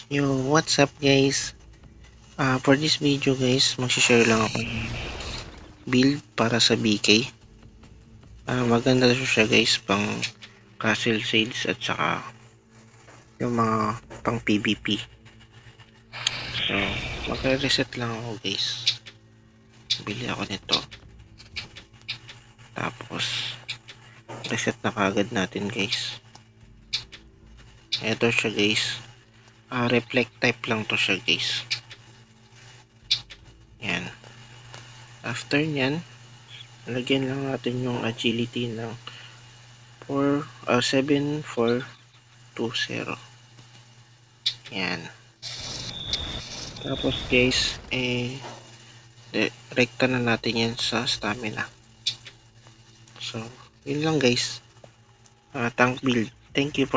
Yo, what's up guys? For this video guys, mag-share lang ako ng build para sa BK. Maganda siya guys, pang castle sales at saka yung mga pang PvP. So, magre-reset lang ako guys. Bili ako nito. Tapos, reset na kagad natin guys. Ito siya guys. Reflect type lang to siya guys. Yan. After nyan, lagyan lang natin yung agility ng 7420. Yan. Tapos guys, rekta na natin yan sa stamina. So, yun lang guys. Tank build. Thank you for